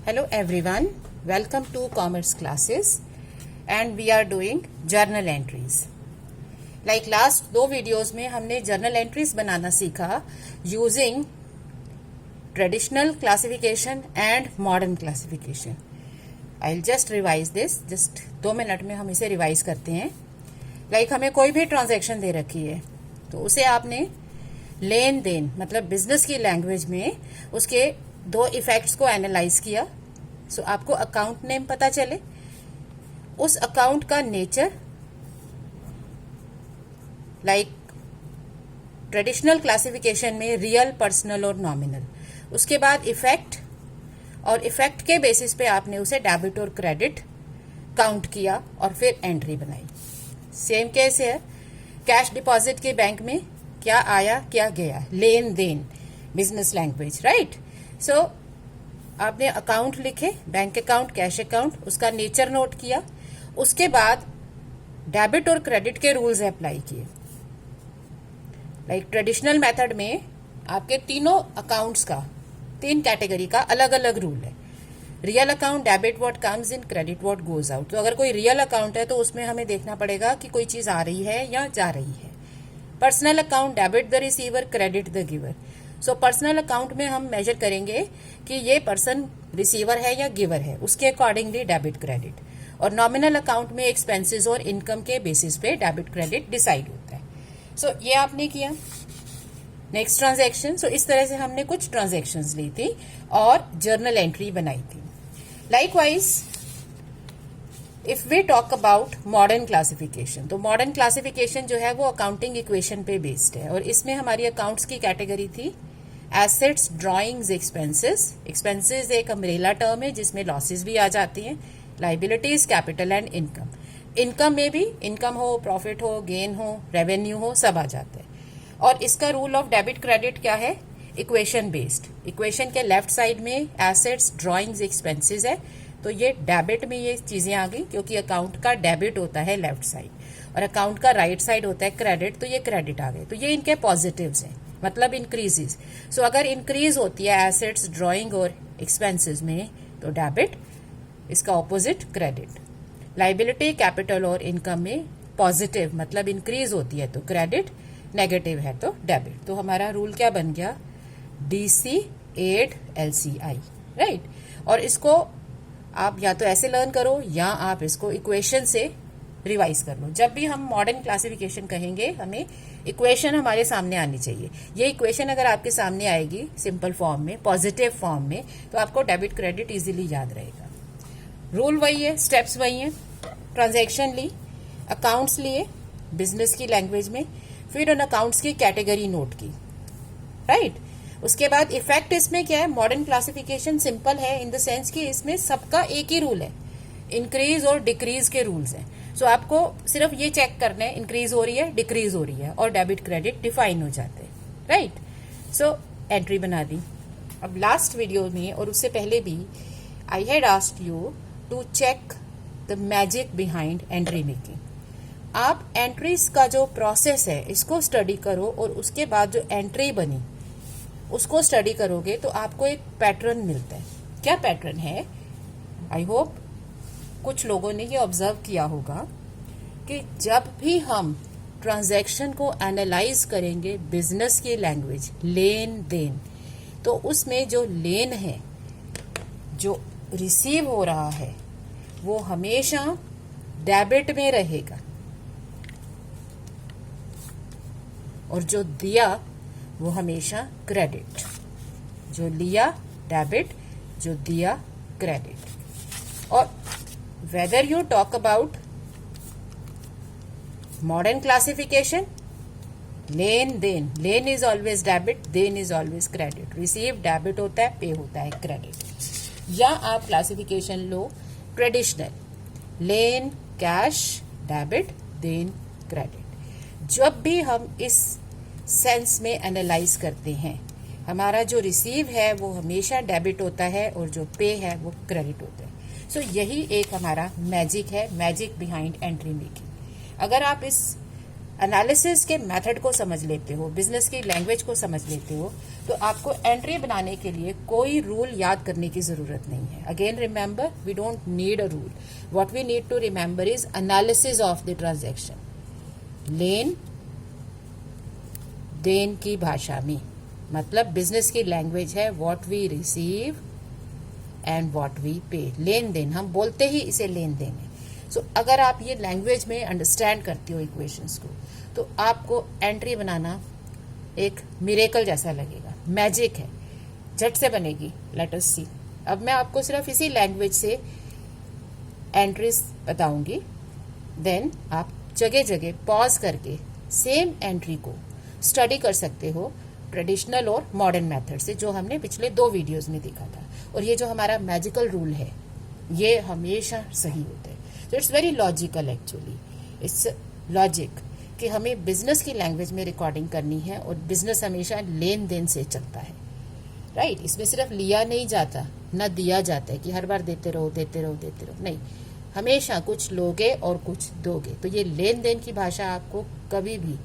Hello everyone, welcome to commerce classes and we are doing journal entries. Like last दो videos में हमने journal entries बनाना सीखा using traditional classification and modern classification. I'll just revise this, just 2 minute में हम इसे revise करते हैं. Like हमें कोई भी ट्रांजैक्शन दे रखी है तो उसे आपने लेन देन मतलब बिजनेस की लैंग्वेज में उसके दो इफेक्ट्स को एनालाइज किया. सो आपको अकाउंट नेम पता चले, उस अकाउंट का नेचर लाइक ट्रेडिशनल क्लासिफिकेशन में रियल, पर्सनल और नॉमिनल. उसके बाद इफेक्ट, और इफेक्ट के बेसिस पे आपने उसे डेबिट और क्रेडिट काउंट किया और फिर एंट्री बनाई. सेम केस है कैश डिपॉजिट के बैंक में, क्या आया क्या गया, लेन देन, बिजनेस लैंग्वेज, राइट. सो आपने अकाउंट लिखे, बैंक अकाउंट, कैश अकाउंट, उसका नेचर नोट किया. उसके बाद डेबिट और क्रेडिट के रूल्स अप्लाई किए. लाइक ट्रेडिशनल मेथड में आपके तीनों अकाउंट्स का 3 कैटेगरी का अलग अलग रूल है. Real account, debit what comes in, credit what goes out. तो अगर कोई रियल अकाउंट है तो उसमें हमें देखना पड़ेगा कि कोई चीज आ रही है या जा रही है. Personal account, debit the receiver, credit the giver. So personal account में हम मेजर करेंगे कि ये पर्सन रिसीवर है या गिवर है, उसके अकॉर्डिंगली डेबिट क्रेडिट. और नॉमिनल अकाउंट में एक्सपेंसेस और इनकम के बेसिस पे डेबिट क्रेडिट डिसाइड होता है. सो ये आपने किया. Next transaction. सो इस तरह से हमने कुछ ट्रांजैक्शंस ली थी और जर्नल एंट्री बनाई थी. Likewise if we talk about modern classification, तो मॉडर्न क्लासिफिकेशन जो है वो अकाउंटिंग इक्वेशन पे बेस्ड है. और इसमें हमारी अकाउंट्स की कैटेगरी थी एसेट्स, ड्रॉइंग्स, एक्सपेंसेस. एक्सपेंसेस एक अम्ब्रेला टर्म है जिसमें लॉसेस भी आ जाती हैं. Liabilities, capital and income. Income में भी इनकम हो, प्रॉफिट हो, गेन हो, रेवेन्यू हो, सब आ जाते हैं. और इसका रूल ऑफ डेबिट क्रेडिट क्या है? Equation based. इक्वेशन के लेफ्ट साइड में एसेट्स, ड्रॉइंग्स, एक्सपेंसेस है, तो ये डेबिट में ये चीजें आ गई क्योंकि अकाउंट का डेबिट होता है लेफ्ट साइड और अकाउंट का राइट साइड होता है क्रेडिट, तो ये क्रेडिट आ गए. तो ये इनके पॉजिटिव्स हैं, मतलब इंक्रीजेस. सो अगर इंक्रीज होती है एसेट्स, ड्रॉइंग और एक्सपेंसेस में तो डेबिट, इसका ऑपोजिट क्रेडिट. लाइबिलिटी, कैपिटल और इनकम में पॉजिटिव मतलब इंक्रीज होती है तो क्रेडिट, नेगेटिव है तो डेबिट. तो हमारा रूल क्या बन गया? DC 8 LCI, right. और इसको आप या तो ऐसे लर्न करो या आप इसको इक्वेशन से रिवाइज कर लो. जब भी हम मॉडर्न क्लासिफिकेशन कहेंगे हमें इक्वेशन हमारे सामने आनी चाहिए. ये इक्वेशन अगर आपके सामने आएगी सिंपल फॉर्म में, पॉजिटिव फॉर्म में, तो आपको डेबिट क्रेडिट इजीली याद रहेगा. रूल वही है, स्टेप्स वही हैं. ट्रांजैक्शन ली, अकाउंट्स लिए बिजनेस की लैंग्वेज में, फिर उन अकाउंट्स की कैटेगरी नोट की, राइट. उसके बाद इफेक्ट इसमें क्या है? मॉडर्न क्लासिफिकेशन सिंपल है इन द सेंस कि इसमें सबका एक ही रूल है, इंक्रीज और डिक्रीज के रूल्स हैं. सो आपको सिर्फ ये चेक करना है इंक्रीज हो रही है, डिक्रीज हो रही है, और डेबिट क्रेडिट डिफाइन हो जाते हैं, राइट. सो एंट्री बना दी. अब लास्ट वीडियो में और उससे पहले भी I had asked you to check the magic behind entry making. आप एंट्रीज का जो प्रोसेस है इसको स्टडी करो और उसके बाद जो एंट्री बनी उसको स्टडी करोगे तो आपको एक पैटर्न मिलता है. क्या पैटर्न है? आई होप कुछ लोगों ने ये ऑब्जर्व किया होगा कि जब भी हम ट्रांजैक्शन को एनालाइज करेंगे बिजनेस की लैंग्वेज, लेन देन, तो उसमें जो लेन है, जो रिसीव हो रहा है, वो हमेशा डेबिट में रहेगा और जो दिया वो हमेशा क्रेडिट. जो लिया डेबिट, जो दिया क्रेडिट. और whether you talk about modern classification, लेन देन, लेन इज ऑलवेज डेबिट, देन is always credit. Receive debit होता है, पे होता है क्रेडिट. या आप क्लासिफिकेशन लो ट्रेडिशनल, लेन, कैश, डेबिट, देन क्रेडिट. जब भी हम इस सेंस में एनालाइज करते हैं, हमारा जो रिसीव है वो हमेशा डेबिट होता है और जो पे है वो क्रेडिट होता है. सो यही एक हमारा मैजिक है, मैजिक बिहाइंड एंट्री मेकिंग. अगर आप इस एनालिसिस के मेथड को समझ लेते हो, बिजनेस की लैंग्वेज को समझ लेते हो, तो आपको एंट्री बनाने के लिए कोई रूल याद करने की जरूरत नहीं है. Again remember, we don't need a rule. What we need to remember is analysis of the transaction. लेन देन की भाषा में, मतलब बिजनेस की लैंग्वेज है what we receive and what we pay. लेन देन, हम बोलते ही इसे लेन देन है. सो अगर आप ये लैंग्वेज में अंडरस्टैंड करते हो इक्वेशंस को, तो आपको एंट्री बनाना एक मिरेकल जैसा लगेगा, मैजिक है, झट से बनेगी. लेट अस सी. अब मैं आपको सिर्फ इसी लैंग्वेज से एंट्रीज बताऊंगी, देन आप जगह जगह पॉज करके सेम एंट्री को स्टडी कर सकते हो ट्रेडिशनल और मॉडर्न मेथड से, जो हमने पिछले 2 वीडियोस में देखा था. और ये जो हमारा मैजिकल रूल है, ये हमेशा सही होता है. तो it's very logical actually. It's logic कि हमें बिजनेस की लैंग्वेज में रिकॉर्डिंग करनी है, और बिजनेस हमेशा लेन देन से चलता है, राइट. इसमें सिर्फ लिया नहीं जाता, न दिया जाता है कि हर बार देते रहो देते रहो देते रहो, नहीं. हमेशा कुछ लोगे और कुछ दोगे. तो ये लेन देन की भाषा आपको कभी भी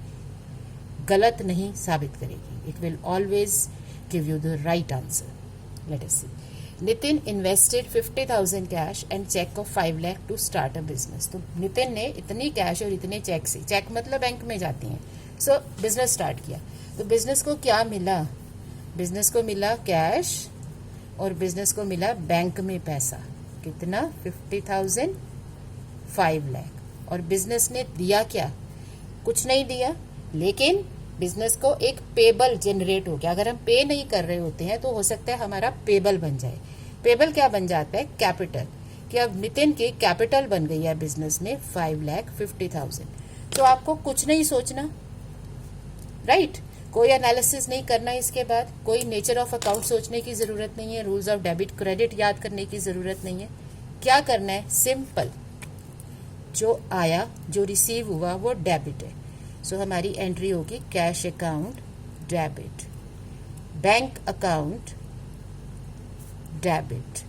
गलत नहीं साबित करेगी. It will always give you the right answer. Let us see. Nitin invested 50,000 cash and cheque of 5 lakh to start a business. तो नितिन ने इतनी कैश और इतने चेक से, चेक मतलब बैंक में जाती हैं, सो बिजनेस स्टार्ट किया. तो बिजनेस को क्या मिला? बिजनेस को मिला कैश, और बिजनेस को मिला बैंक में पैसा. कितना? 50,000, 5 लाख. और बिजनेस ने दिया क्या? कुछ नहीं दिया, लेकिन बिजनेस को एक पेबल जनरेट हो गया. अगर हम पे नहीं कर रहे होते हैं तो हो सकता है हमारा पेबल बन जाए. पेबल क्या बन जाता है? कैपिटल. कि अब नितिन की कैपिटल बन गई है बिजनेस में 5,50,000. तो आपको कुछ नहीं सोचना, राइट. कोई एनालिसिस नहीं करना. इसके बाद कोई नेचर ऑफ अकाउंट सोचने की जरूरत नहीं है, रूल्स ऑफ डेबिट क्रेडिट याद करने की जरूरत नहीं है. क्या करना है? सिंपल, जो आया, जो रिसीव हुआ, वो डेबिट है. सो हमारी एंट्री होगी cash account debit, bank account debit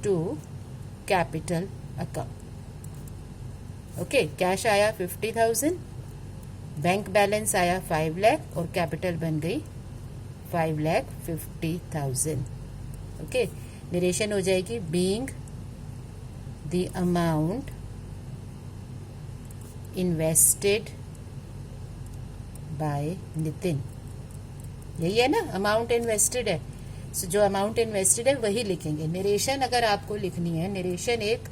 to capital account. Okay, cash आया 50,000, बैंक बैलेंस आया 5 लाख, और कैपिटल बन गई 5,50,000. ओके, नरेशन हो जाएगी being the amount invested bye Nitin. यही है ना, अमाउंट इन्वेस्टेड है. सो जो अमाउंट इन्वेस्टेड है वही लिखेंगे. नरेशन अगर आपको लिखनी है, नरेशन एक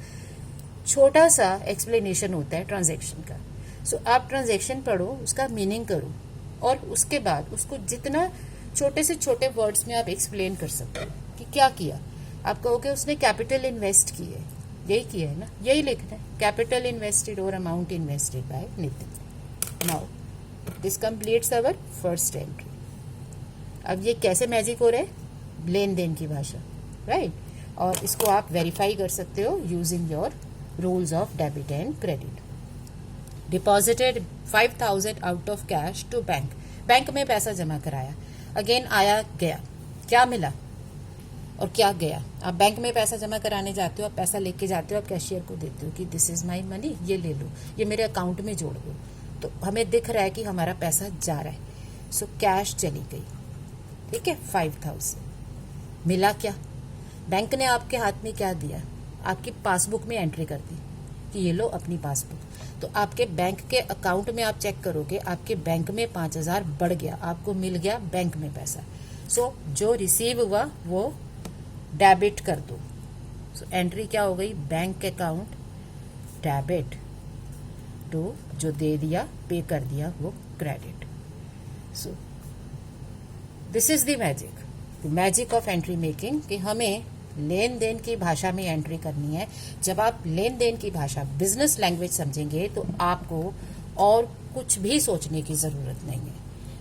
छोटा सा एक्सप्लेनेशन होता है ट्रांजैक्शन का. सो आप ट्रांजैक्शन पढ़ो, उसका मीनिंग करो, और उसके बाद उसको जितना छोटे से छोटे वर्ड्स में आप एक्सप्लेन कर सकते हो कि क्या किया. आप कहोगे उसने कैपिटल इन्वेस्ट की है, यही किया है ना, यही लिखना है, कैपिटल इन्वेस्टेड और amount invested bye Nitin. Now this completes our first entry. अब ये कैसे मैजिक हो रहा है? लेन देन की भाषा, राइट. और इसको आप वेरीफाई कर सकते हो using your rules of debit and credit. Deposited 5,000 out of cash to bank. Bank में पैसा जमा कराया. अगेन आया गया, क्या मिला और क्या गया? आप बैंक में पैसा जमा कराने जाते हो, आप पैसा लेके जाते हो, आप कैशियर को देते हो कि दिस इज माई मनी, ये ले लो, ये मेरे अकाउंट में जोड़ दो. तो हमें दिख रहा है कि हमारा पैसा जा रहा है. सो कैश चली गई, ठीक है. 5,000 मिला. क्या? बैंक ने आपके हाथ में क्या दिया? आपकी पासबुक में एंट्री कर दी कि ये लो अपनी पासबुक. तो आपके बैंक के अकाउंट में आप चेक करोगे, आपके बैंक में 5,000 बढ़ गया, आपको मिल गया बैंक में पैसा. सो जो रिसीव हुआ वो डेबिट कर दो. सो एंट्री क्या हो गई? बैंक अकाउंट डेबिट टू, जो दे दिया, पे कर दिया, वो credit. So this is the magic, the magic of entry making, कि हमें लेन देन की भाषा में एंट्री करनी है. जब आप लेन देन की भाषा, बिजनेस लैंग्वेज समझेंगे, तो आपको और कुछ भी सोचने की जरूरत नहीं है.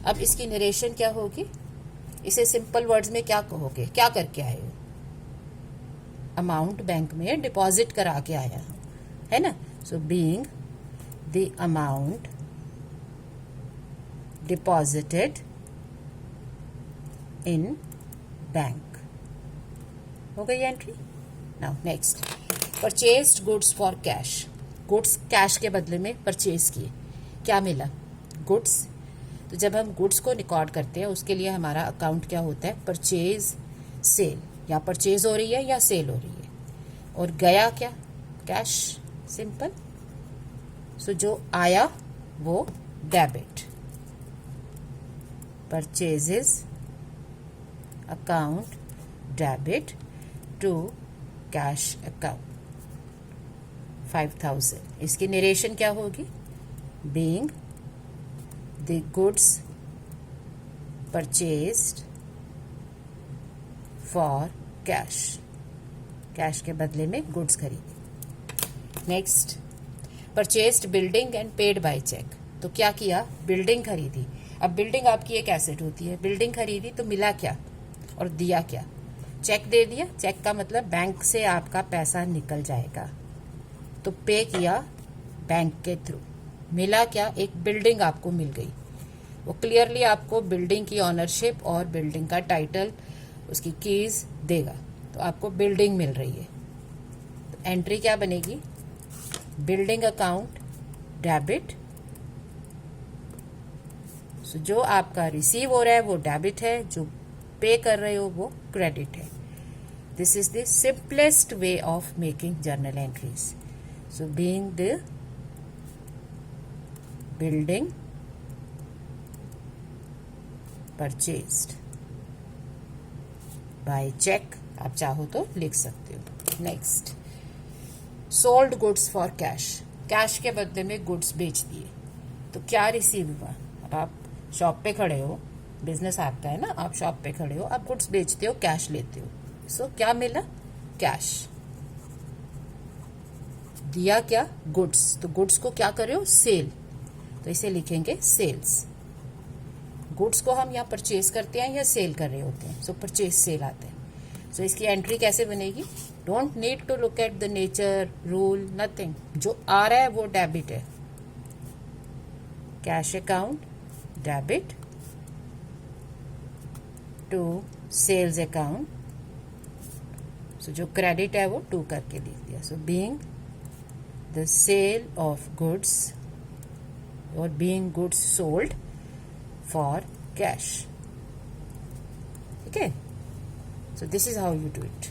अब इसकी नरेशन क्या होगी? इसे सिंपल वर्ड्स में क्या कहोगे? क्या करके आए हो? अमाउंट बैंक में डिपॉजिट करा के आया है ना. सो being the amount deposited in bank. हो गई entry. Now next, purchased goods for cash. Goods cash के बदले में परचेज किए. क्या मिला? गुड्स। तो जब हम गुड्स को रिकॉर्ड करते हैं उसके लिए हमारा अकाउंट क्या होता है? Purchase sale. या परचेज हो रही है या सेल हो रही है। और गया क्या? कैश। सिंपल। सो जो आया वो debit. Purchases account debit to cash account 5000। इसकी नरेशन क्या होगी? Being the goods purchased for cash. Cash के बदले में गुड्स खरीदी। Next, purchased building and paid by cheque. तो क्या किया? बिल्डिंग खरीदी। अब बिल्डिंग आपकी एक एसेट होती है। बिल्डिंग खरीदी तो मिला क्या और दिया क्या? चेक दे दिया। चेक का मतलब बैंक से आपका पैसा निकल जाएगा, तो पे किया बैंक के थ्रू। मिला क्या? एक बिल्डिंग आपको मिल गई। वो क्लियरली आपको बिल्डिंग की ऑनरशिप और बिल्डिंग का टाइटल, उसकी कीज देगा। तो आपको बिल्डिंग मिल रही है। तो एंट्री क्या बनेगी? Building account debit. सो जो आपका रिसीव हो रहा है वो डेबिट है, जो पे कर रहे हो वो क्रेडिट है। This is the simplest way of making journal entries. So being the building purchased by cheque, आप चाहो तो लिख सकते हो। Next, sold goods for cash. Cash के बदले में गुड्स बेच दिए। तो क्या रिसीव हुआ? अब आप शॉप पे खड़े हो, बिजनेस आपका है ना, आप शॉप पे खड़े हो, आप गुड्स बेचते हो, कैश लेते हो। सो क्या मिला? कैश। दिया क्या? गुड्स। तो गुड्स को क्या कर रहे हो? सेल। तो इसे लिखेंगे सेल्स। गुड्स को हम यहाँ परचेज करते हैं या सेल कर रहे होते हैं। सो परचेज सेल आते हैं। सो इसकी एंट्री कैसे बनेगी? Don't need to look at the nature, rule, nothing. जो आ रहा है वो डेबिट है। Cash account debit to sales account. So जो क्रेडिट है वो टू करके लिख दिया। So being the sale of goods और being goods sold for cash. ठीक है। So this is how you do it.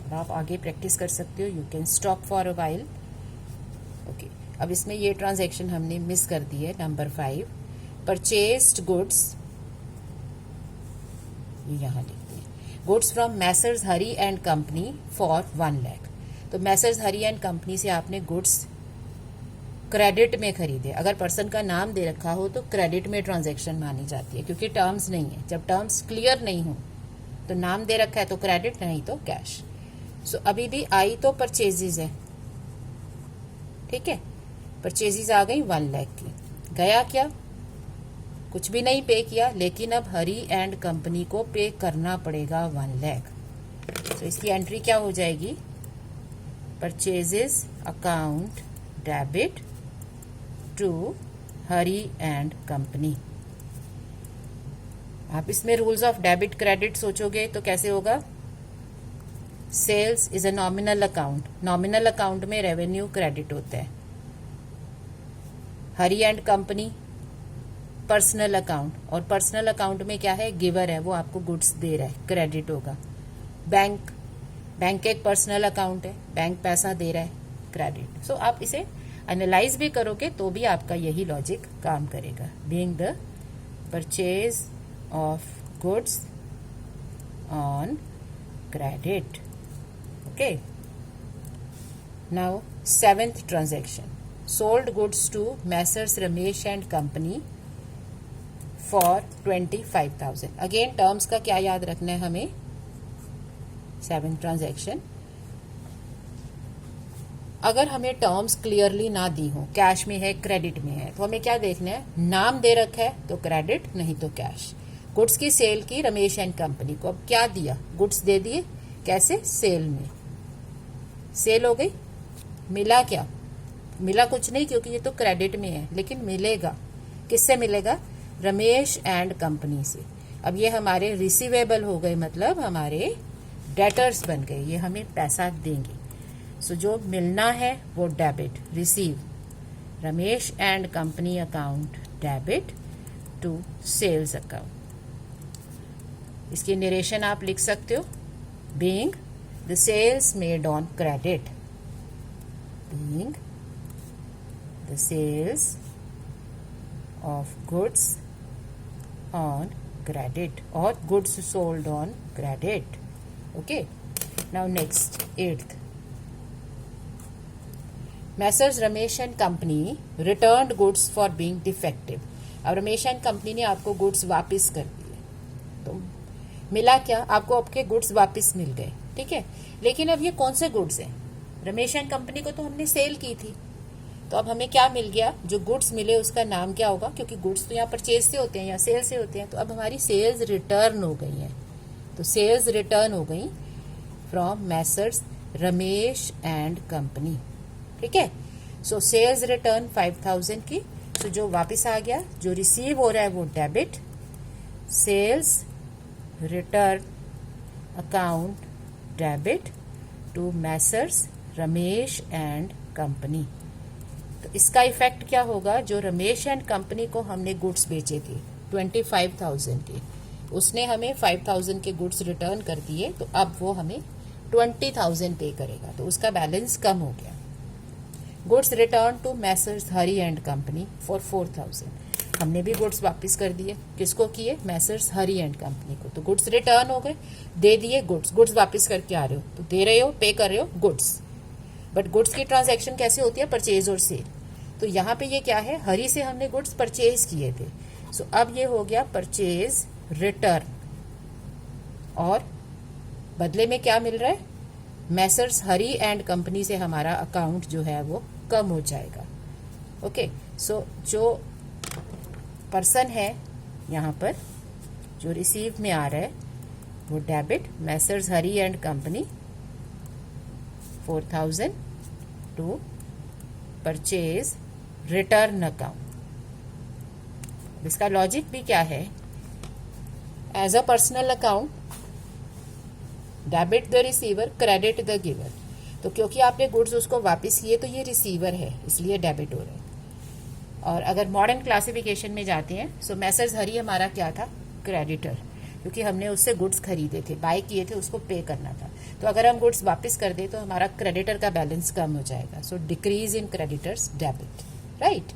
और आप आगे प्रैक्टिस कर सकते हो। You can stop for a while. Okay, अब इसमें ये ट्रांजैक्शन हमने मिस कर दी है, नंबर 5। परचेज्ड गुड्स, ये यहां लिखते हैं, goods from Messrs Hari and company for 1 lakh. तो मैसर्स हरी एंड कंपनी से आपने गुड्स क्रेडिट में खरीदे। अगर पर्सन का नाम दे रखा हो तो क्रेडिट में ट्रांजैक्शन मानी जाती है, क्योंकि टर्म्स नहीं है। जब टर्म्स क्लियर नहीं हो तो नाम दे रखा है तो क्रेडिट, नहीं तो कैश। सो अभी भी आई तो परचेजेज है। ठीक है, परचेजेज आ गई 1 लाख की। गया क्या? कुछ भी नहीं पे किया, लेकिन अब हरी एंड कंपनी को पे करना पड़ेगा 1 लाख। तो इसकी एंट्री क्या हो जाएगी? Purchases account debit to Hari and company. आप इसमें रूल्स ऑफ डेबिट क्रेडिट सोचोगे तो कैसे होगा? Sales is a nominal account. Nominal account में रेवेन्यू क्रेडिट होता है। Hari and company personal account, और पर्सनल अकाउंट में क्या है? गिवर है, वो आपको गुड्स दे रहा है, क्रेडिट होगा। बैंक, बैंक एक पर्सनल अकाउंट है, बैंक पैसा दे रहा है, क्रेडिट। सो आप इसे एनालाइज भी करोगे तो भी आपका यही लॉजिक काम करेगा। Being the purchase of goods on credit. Okay, now 7th transaction, sold goods to messrs Ramesh and company for 25,000। Again terms का क्या याद रखना है हमें? 7th ट्रांजैक्शन, अगर हमें टर्म्स क्लियरली ना दी हो, कैश में है, क्रेडिट में है, तो हमें क्या देखना है? नाम दे रखा है तो क्रेडिट, नहीं तो कैश। गुड्स की सेल की रमेश एंड कंपनी को। अब क्या दिया? गुड्स दे दिए। कैसे? सेल में। सेल हो गई। मिला क्या? मिला कुछ नहीं, क्योंकि ये तो क्रेडिट में है, लेकिन मिलेगा किससे? मिलेगा रमेश एंड कंपनी से। अब ये हमारे रिसीवेबल हो गए, मतलब हमारे डेटर्स बन गए, ये हमें पैसा देंगे। सो जो मिलना है वो debit, receive, Ramesh and company account debit to sales account. इसकी नरेशन आप लिख सकते हो, being the sales made on credit, being the sales of goods on credit or goods sold on credit. Okay, now next, 8th, Messrs Ramesh and Company returned goods for being defective. अब Ramesh and company ने आपको goods वापस कर दिए, तो मिला क्या, आपको आपके गुड्स वापस मिल गए, ठीक है। लेकिन अब ये कौन से गुड्स हैं, रमेश एंड कंपनी को तो हमने सेल की थी, तो अब हमें क्या मिल गया, जो गुड्स मिले उसका नाम क्या होगा, क्योंकि गुड्स तो यहाँ परचेज से होते हैं या सेल से होते हैं, तो अब हमारी सेल्स रिटर्न हो गई हैं। तो सेल्स रिटर्न हो गई from Messrs Ramesh and company, ठीक है। सो सेल्स रिटर्न 5000 की, तो जो वापस आ गया, जो रिसीव हो रहा है वो debit, sales return account debit to messrs Ramesh and company. तो इसका इफेक्ट क्या होगा, जो रमेश एंड कंपनी को हमने गुड्स बेचे थे 25,000 के, उसने हमें 5,000 के गुड्स रिटर्न कर दिए, तो अब वो हमें 20,000 पे करेगा, तो उसका बैलेंस कम हो गया। Goods return to messrs Hari and company for 4,000, हमने भी गुड्स वापस कर दिए, किसको किए, मैसर्स हरी एंड कंपनी को। तो गुड्स रिटर्न हो गए, दे दिए गुड्स वापस करके आ रहे हो, तो दे रहे हो, पे कर रहे हो गुड्स। बट गुड्स की ट्रांजैक्शन कैसे होती है, परचेज और सेल। तो यहाँ पे ये क्या है, हरी से हमने गुड्स परचेज किए थे, सो अब ये हो गया परचेज रिटर्न, और बदले में क्या मिल रहा है, मैसर्स हरी एंड कंपनी से हमारा अकाउंट जो है वो कम हो जाएगा। ओके, सो जो पर्सन है यहाँ पर जो रिसीव में आ रहा है वो debit, messrs Hari and company 4,000 to purchase return account. इसका लॉजिक भी क्या है, as a personal account debit the receiver credit the giver. तो क्योंकि आपने गुड्स उसको वापस किए तो ये रिसीवर है, इसलिए डेबिट हो रहा है। और अगर मॉडर्न क्लासिफिकेशन में जाते हैं, सो मैसर्स हरी हमारा क्या था, क्रेडिटर, क्योंकि हमने उससे गुड्स खरीदे थे, बाय किए थे, उसको पे करना था। तो अगर हम गुड्स वापस कर दे तो हमारा क्रेडिटर का बैलेंस कम हो जाएगा, so decrease in creditors debit, right.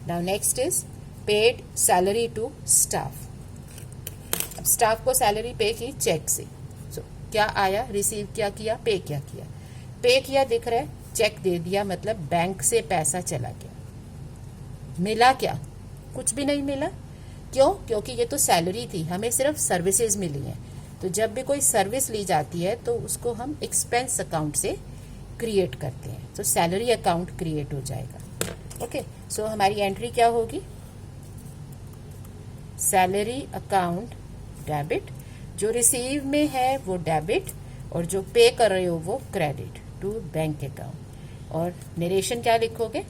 Now next is paid salary to staff. अब स्टाफ को सैलरी पे की चेक से, सो क्या आया, रिसीव क्या किया, पे क्या किया, पे किया दिख रहा है, चेक दे दिया, मतलब बैंक से पैसा चला गया। मिला क्या, कुछ भी नहीं मिला, क्यों, क्योंकि ये तो सैलरी थी, हमें सिर्फ सर्विसेज मिली हैं। तो जब भी कोई सर्विस ली जाती है तो उसको हम एक्सपेंस अकाउंट से क्रिएट करते हैं, तो सैलरी अकाउंट क्रिएट हो जाएगा। ओके, सो हमारी एंट्री क्या होगी, सैलरी अकाउंट डेबिट, जो रिसीव में है वो डेबिट और जो पे कर रहे हो वो क्रेडिट टू बैंक अकाउंट। और नरेशन क्या लिखोगे,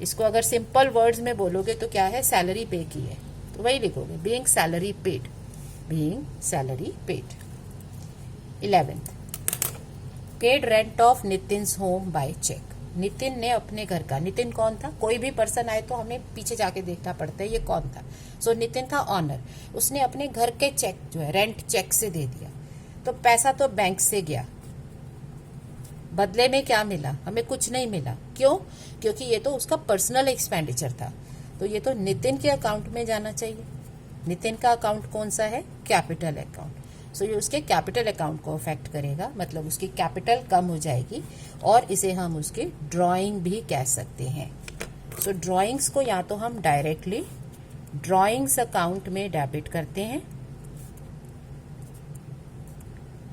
इसको अगर सिंपल वर्ड्स में बोलोगे तो क्या है, सैलरी पे की है, तो वही लिखोगे, being salary paid, being salary paid. 11th, paid rent of Nitin's home by cheque. Nitin ने अपने घर का, नितिन कौन था, कोई भी पर्सन आए तो हमें पीछे जाके देखना पड़ता है ये कौन था। सो नितिन था ऑनर, उसने अपने घर के चेक जो है रेंट चेक से दे दिया, तो पैसा तो बैंक से गया, बदले में क्या मिला, हमें कुछ नहीं मिला, क्यों, क्योंकि ये तो उसका पर्सनल एक्सपेंडिचर था, तो ये तो नितिन के अकाउंट में जाना चाहिए। नितिन का अकाउंट कौन सा है, कैपिटल अकाउंट, सो ये उसके कैपिटल अकाउंट को अफेक्ट करेगा, मतलब उसकी कैपिटल कम हो जाएगी, और इसे हम उसकी ड्राइंग भी कह सकते हैं। सो ड्राइंग्स को या तो हम डायरेक्टली ड्राइंग्स अकाउंट में डेबिट करते हैं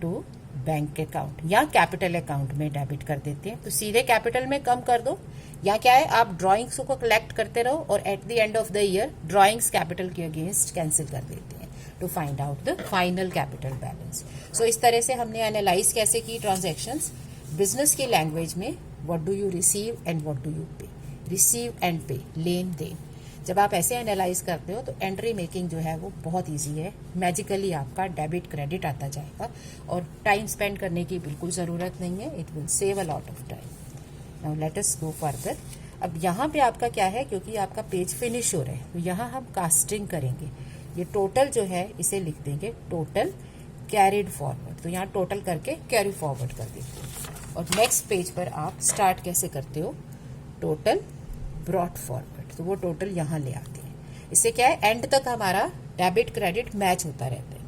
टू बैंक अकाउंट, या कैपिटल अकाउंट में डेबिट कर देते हैं, तो सीधे कैपिटल में कम कर दो, या क्या है, आप ड्राइंग्स को कलेक्ट करते रहो और at the end of the year drawings capital के अगेंस्ट कैंसिल कर देते हैं to find out the final capital balance. So इस तरह से हमने एनालाइज कैसे की ट्रांजैक्शंस बिजनेस की लैंग्वेज में, what do you receive and what do you pay, receive and pay, लेन देन। जब आप ऐसे एनालाइज करते हो तो एंट्री मेकिंग जो है वो बहुत इजी है, मैजिकली आपका डेबिट क्रेडिट आता जाएगा और टाइम स्पेंड करने की बिल्कुल ज़रूरत नहीं है, it will save a lot of time. Now let us go further. अब यहाँ पे आपका क्या है, क्योंकि आपका पेज फिनिश हो रहा है तो यहाँ हम कास्टिंग करेंगे। ये टोटल जो है इसे लिख देंगे टोटल कैरिड फॉरवर्ड, तो यहाँ टोटल करके कैरी फॉरवर्ड कर देंगे। और नेक्स्ट पेज पर आप स्टार्ट कैसे करते हो, टोटल ब्रॉट फॉरवर्ड, तो वो टोटल यहाँ ले आते हैं। इससे क्या है, एंड तक हमारा डेबिट क्रेडिट मैच होता रहता है।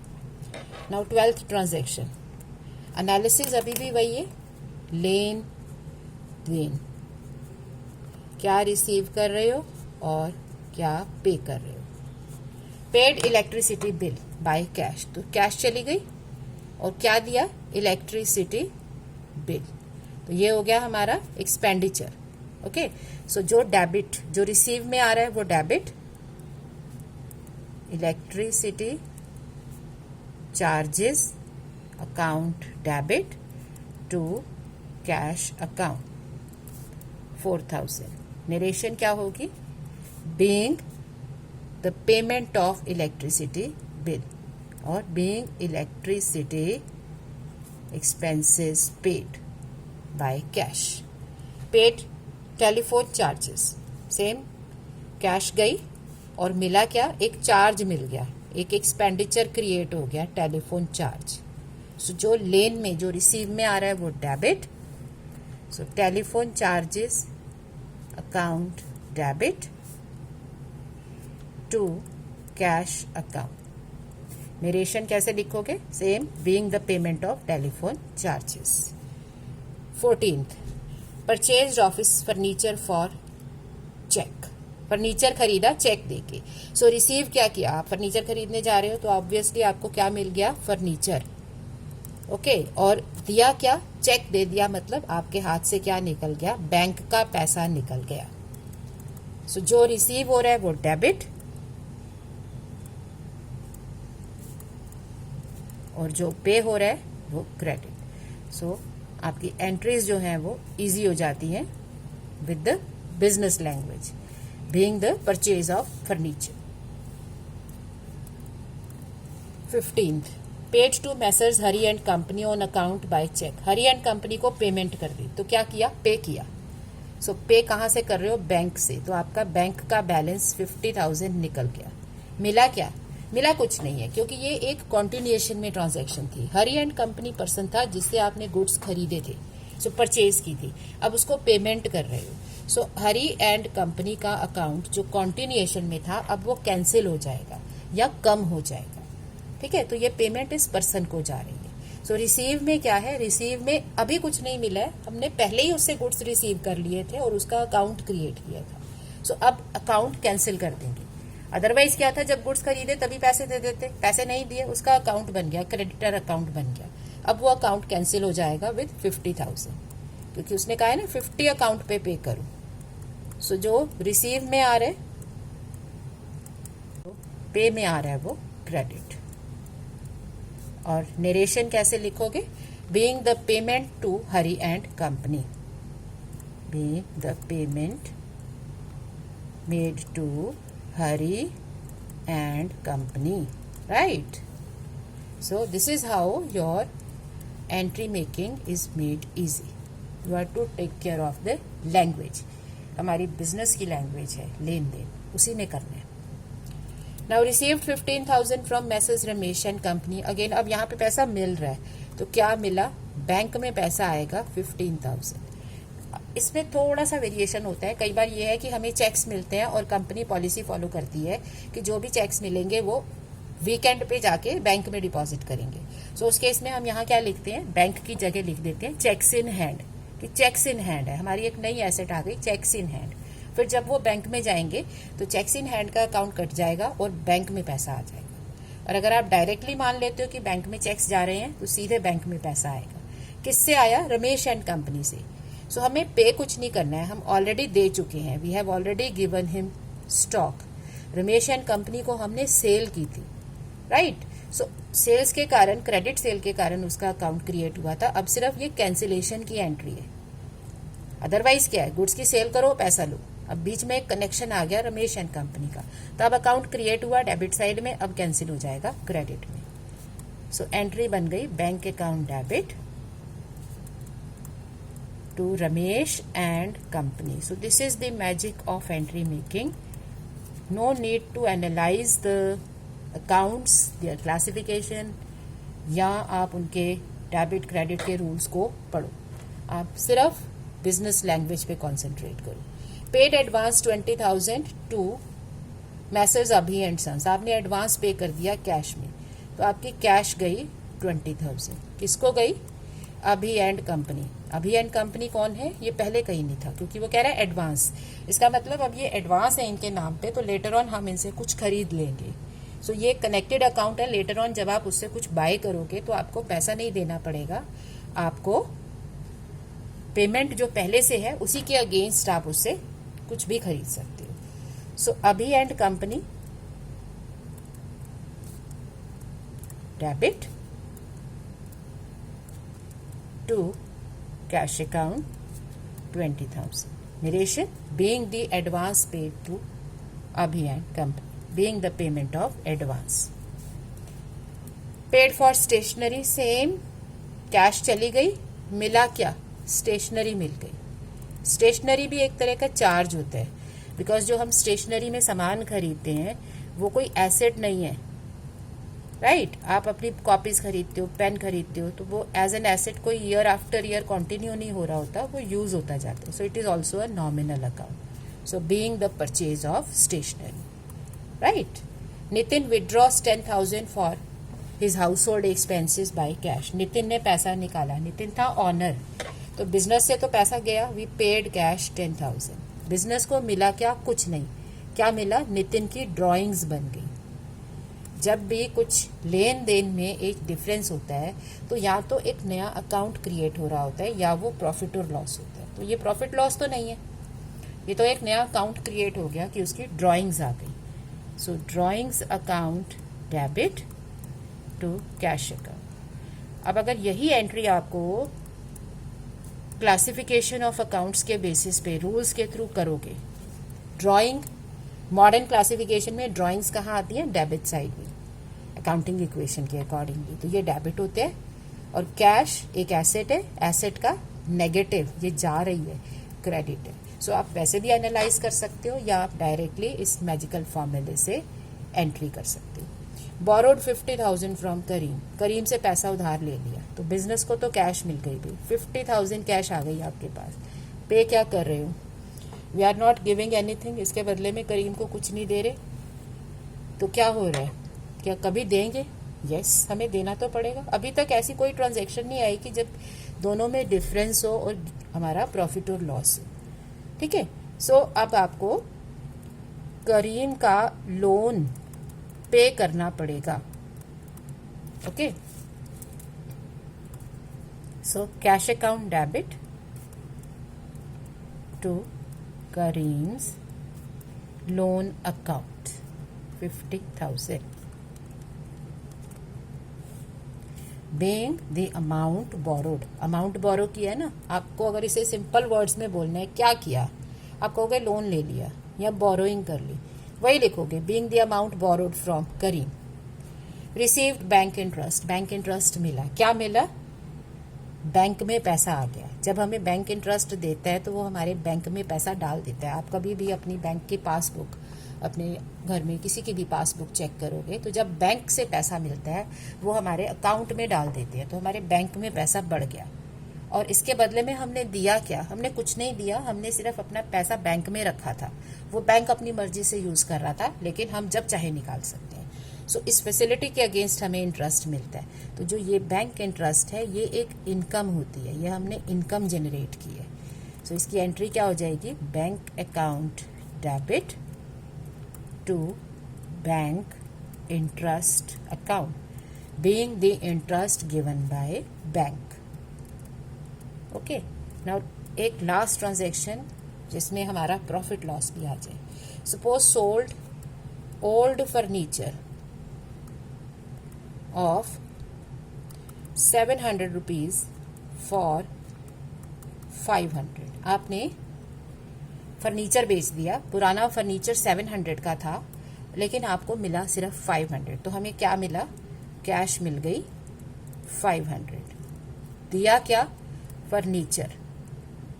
नाउ 12th ट्रांजेक्शन एनालिसिस अभी भी वही है, लेन देन, क्या रिसीव कर रहे हो और क्या पे कर रहे हो। Paid electricity bill by cash, तो कैश चली गई और क्या दिया, इलेक्ट्रिसिटी बिल, तो ये हो गया हमारा एक्सपेंडिचर। ओके, सो जो डेबिट जो रिसीव में आ रहा है वो debit, electricity charges account debit to cash account 4000। Narration क्या होगी, being the payment of electricity bill और being electricity expenses paid by cash. Paid telephone charges, same, cash गई और मिला क्या, एक चार्ज मिल गया, एक एक्सपेंडिचर क्रिएट हो गया, टेलीफोन चार्ज। सो जो लेन में जो रिसीव में आ रहा है वो debit, so telephone charges account debit to cash account. Narration कैसे लिखोगे, same, being the payment of telephone charges. 14th purchase office furniture for cheque, furniture खरीदा चेक देके। सो रिसीव क्या किया, आप फर्नीचर खरीदने जा रहे हो तो ऑब्वियसली आपको क्या मिल गया, फर्नीचर। ओके, और दिया क्या, चेक दे दिया, मतलब आपके हाथ से क्या निकल गया, बैंक का पैसा निकल गया। सो जो रिसीव हो रहा है वो डेबिट और जो पे हो रहा है वो क्रेडिट। सो आपकी एंट्रीज जो हैं वो इजी हो जाती हैं with the business language, being the purchase of furniture. 15th paid to messrs Hari and company on account by cheque. Hari and company को पेमेंट कर दी, तो क्या किया, पे किया। सो पे कहाँ से कर रहे हो, बैंक से, तो आपका बैंक का बैलेंस 50,000 निकल गया। मिला क्या, मिला कुछ नहीं है, क्योंकि ये एक कॉन्टिन्यूएशन में ट्रांजैक्शन थी। हरी एंड कंपनी पर्सन था जिससे आपने गुड्स खरीदे थे, सो परचेज की थी, अब उसको पेमेंट कर रहे हो। सो हरी एंड कंपनी का अकाउंट जो कॉन्टिन्यूएशन में था अब वो कैंसिल हो जाएगा या कम हो जाएगा। ठीक है, तो ये पेमेंट इस पर्सन को जा रही है। सो रिसीव में क्या है, रिसीव में अभी कुछ नहीं मिला है, हमने पहले ही उससे गुड्स रिसीव कर लिए थे और उसका अकाउंट क्रिएट किया था। सो अब अकाउंट कैंसिल कर देंगे। अदरवाइज क्या था, जब गुड्स खरीदे तभी पैसे दे देते, पैसे नहीं दिए, उसका अकाउंट बन गया, क्रेडिटर अकाउंट बन गया। अब वो अकाउंट कैंसिल हो जाएगा विद 50,000, क्योंकि उसने कहा है ना 50 अकाउंट पे करूं। सो जो रिसीव में आ रहा है, पे में आ रहा है वो क्रेडिट। और नरेशन कैसे लिखोगे, being the payment to Hari and company, being the payment made to Hari and company, right. So this is how your entry making is made easy. You have to take care of the language, हमारी business की language है लेन देन, उसी में करना है। Now received 15,000 फ्रॉम messrs Ramesh and company. Again अब यहाँ पे पैसा मिल रहा है, तो क्या मिला, बैंक में पैसा आएगा 15,000। इसमें थोड़ा सा वेरिएशन होता है, कई बार ये है कि हमें चेक्स मिलते हैं और कंपनी पॉलिसी फॉलो करती है कि जो भी चेक्स मिलेंगे वो वीकेंड पे जाके बैंक में डिपॉजिट करेंगे। सो उस केस में हम यहाँ क्या लिखते हैं, बैंक की जगह लिख देते हैं चेक्स इन हैंड, कि चेक्स इन हैंड है, हमारी एक नई एसेट आ गई चेक्स इन हैंड। फिर जब वो बैंक में जाएंगे तो चेक्स इन हैंड का अकाउंट कट जाएगा और बैंक में पैसा आ जाएगा। और अगर आप डायरेक्टली मान लेते हो कि बैंक में चेक्स जा रहे हैं तो सीधे बैंक में पैसा आएगा। किससे आया, रमेश एंड कंपनी से। सो हमें पे कुछ नहीं करना है, हम ऑलरेडी दे चुके हैं, we have already given him stock. Ramesh and company को हमने सेल की थी, राइट। सो सेल्स के कारण, क्रेडिट सेल के कारण उसका अकाउंट क्रिएट हुआ था। अब सिर्फ ये कैंसिलेशन की एंट्री है, अदरवाइज क्या है, गुड्स की सेल करो पैसा लो। अब बीच में एक कनेक्शन आ गया रमेश एंड कंपनी का, तो अब अकाउंट क्रिएट हुआ डेबिट साइड में, अब कैंसिल हो जाएगा क्रेडिट में। सो एंट्री बन गई bank account debit to Ramesh and company. So this is the magic of entry making. No need to analyze the accounts, their classification, या आप उनके डेबिट क्रेडिट के रूल्स को पढ़ो. आप सिर्फ बिजनेस लैंग्वेज पे कॉन्सेंट्रेट करो. पेड एडवांस 20,000 टू मैसर्स अभी एंड सन्स. आपने एडवांस पे कर दिया कैश में, तो आपकी कैश गई 20,000. किसको गई? अभी एंड कंपनी. अभी एंड कंपनी कौन है? ये पहले कहीं नहीं था, क्योंकि वो कह रहा है एडवांस. इसका मतलब अब ये एडवांस है इनके नाम पे, तो लेटर ऑन हम इनसे कुछ खरीद लेंगे. सो ये कनेक्टेड अकाउंट है. लेटर ऑन जब आप उससे कुछ बाय करोगे तो आपको पैसा नहीं देना पड़ेगा. आपको पेमेंट जो पहले से है उसी के अगेंस्ट आप उससे कुछ भी खरीद सकते हो. सो अभी and company debit to cash account 20,000. Narration, being the advance paid to Abhi and company, being the payment of advance. Paid for stationery, same. Cash चली गई, मिला क्या? स्टेशनरी मिल गई. स्टेशनरी भी एक तरह का चार्ज होता है, बिकॉज जो हम स्टेशनरी में सामान खरीदते हैं वो कोई एसेट नहीं है, राइट. आप अपनी कॉपीज खरीदते हो, पेन खरीदते हो, तो वो एज एन एसेट कोई ईयर आफ्टर ईयर कंटिन्यू नहीं हो रहा होता, वो यूज होता जाता है. So it is also a nominal account. So being the purchase of stationery, right. Nitin withdraws 10,000 for his household expenses by cash. Nitin ने पैसा निकाला. नितिन था ऑनर, तो बिजनेस से तो पैसा गया. We paid cash 10,000. बिजनेस को मिला क्या? कुछ नहीं. क्या मिला? नितिन की ड्रॉइंग्स बन गई. जब भी कुछ लेन देन में एक डिफरेंस होता है तो या तो एक नया अकाउंट क्रिएट हो रहा होता है या वो प्रॉफिट और लॉस होता है. तो ये प्रॉफिट लॉस तो नहीं है, ये तो एक नया अकाउंट क्रिएट हो गया कि उसकी ड्राइंग्स आ गई. So drawings account debit to cash account. अब अगर यही एंट्री आपको क्लासिफिकेशन ऑफ अकाउंट्स के बेसिस पे रूल्स के थ्रू करोगे, ड्राइंग मॉडर्न क्लासिफिकेशन में ड्राइंग्स कहाँ आती हैं? डेबिट साइड में, अकाउंटिंग इक्वेशन के अकॉर्डिंगली. तो ये डेबिट होते हैं. और कैश एक एसेट है, एसेट का नेगेटिव, ये जा रही है, क्रेडिट है. सो आप वैसे भी एनालाइज कर सकते हो या आप डायरेक्टली इस मैजिकल फॉर्मूले से एंट्री कर सकते हो. बोरोड 50,000 फ्रॉम करीम. करीम से पैसा उधार ले लिया, तो बिजनेस को तो कैश मिल गई भाई. 50,000 कैश आ गई आपके पास. पे क्या कर रहे हो? We are not giving anything. इसके बदले में करीम को कुछ नहीं दे रहे. तो क्या हो रहा है? क्या कभी देंगे? यस, हमें देना तो पड़ेगा. अभी तक ऐसी कोई ट्रांजैक्शन नहीं आई कि जब दोनों में डिफरेंस हो और हमारा प्रॉफिट और लॉस हो. ठीक है. सो अब आपको करीम का लोन पे करना पड़ेगा. Okay. So cash account debit to Kareem's loan account 50,000. Being the amount borrowed. Amount borrow किया है ना. आपको अगर इसे सिंपल वर्ड्स में बोलना है, क्या किया? आप कहोगे लोन ले लिया या बोरोइंग कर ली, वही लिखोगे. Being the amount borrowed from Kareem. Received bank interest. Bank interest मिला. क्या मिला? बैंक में पैसा आ गया. जब हमें बैंक इंटरेस्ट देता है तो वो हमारे बैंक में पैसा डाल देता है. आप कभी भी अपनी बैंक की पासबुक, अपने घर में किसी की भी पासबुक चेक करोगे तो जब बैंक से पैसा मिलता है वो हमारे अकाउंट में डाल देते हैं. तो हमारे बैंक में पैसा बढ़ गया. और इसके बदले में हमने दिया क्या? हमने कुछ नहीं दिया. हमने सिर्फ अपना पैसा बैंक में रखा था. वो बैंक अपनी मर्जी से यूज कर रहा था, लेकिन हम जब चाहे निकाल सकते हैं. सो इस फैसिलिटी के अगेंस्ट हमें इंटरेस्ट मिलता है. तो जो ये बैंक इंटरेस्ट है ये एक इनकम होती है, ये हमने इनकम जनरेट की है. सो इसकी एंट्री क्या हो जाएगी? Bank account debit to bank interest account, being the interest given by bank. Okay. Now एक लास्ट ट्रांजैक्शन जिसमें हमारा प्रॉफिट लॉस भी आ जाए. Suppose sold old furniture of 700 rupees for 500. आपने फर्नीचर बेच दिया. पुराना फर्नीचर 700 का था, लेकिन आपको मिला सिर्फ 500. तो हमें क्या मिला? कैश मिल गई 500. दिया क्या? फर्नीचर.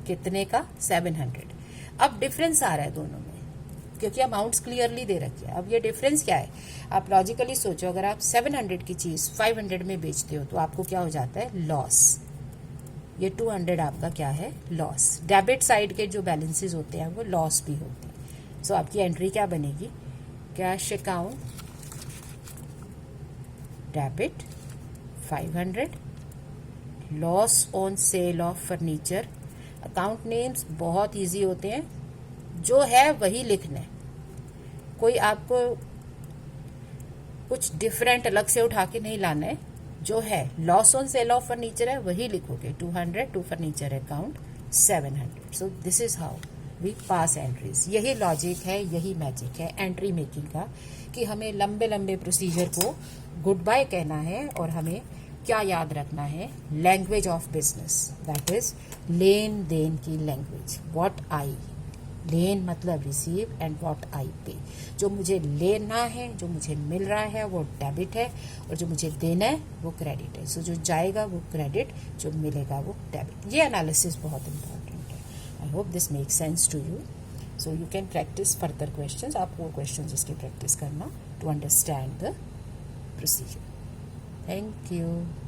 कितने का? 700। अब डिफरेंस आ रहा है दोनों में क्योंकि अमाउंट्स क्लियरली दे रखी है। अब ये डिफरेंस क्या है? आप लॉजिकली सोचो, अगर आप 700 की चीज 500 में बेचते हो तो आपको क्या हो जाता है? लॉस। ये 200 आपका क्या है? लॉस। डेबिट साइड के जो बैलेंसेस होते हैं वो लॉस भी होते हैं। सो आपकी एंट्री क्या बनेगी? Cash account debit 500, loss on sale of furniture. Account names बहुत इजी होते हैं, जो है वही लिखना है, कोई आपको कुछ डिफरेंट अलग से उठा के नहीं लाना है। जो है loss on sale of furniture है वही लिखोगे, 200 to furniture account 700। So this is how we pass entries. यही लॉजिक है, यही मैजिक है एंट्री मेकिंग का, कि हमें लंबे लंबे प्रोसीजर को गुड बाय कहना है और हमें क्या याद रखना है? Language of business, that is लेन देन की लैंग्वेज। व्हाट आई, लेन मतलब रिसीव एंड व्हाट आई पे। जो मुझे लेना है, जो मुझे मिल रहा है वो डेबिट है, और जो मुझे देना है वो क्रेडिट है। सो जो जाएगा वो क्रेडिट, जो मिलेगा वो डेबिट। ये एनालिसिस बहुत इंपॉर्टेंट है। I hope this make sense to you. So you can practice further questions. आप वो क्वेश्चंस इसकी प्रैक्टिस करना to understand the procedure. Thank you.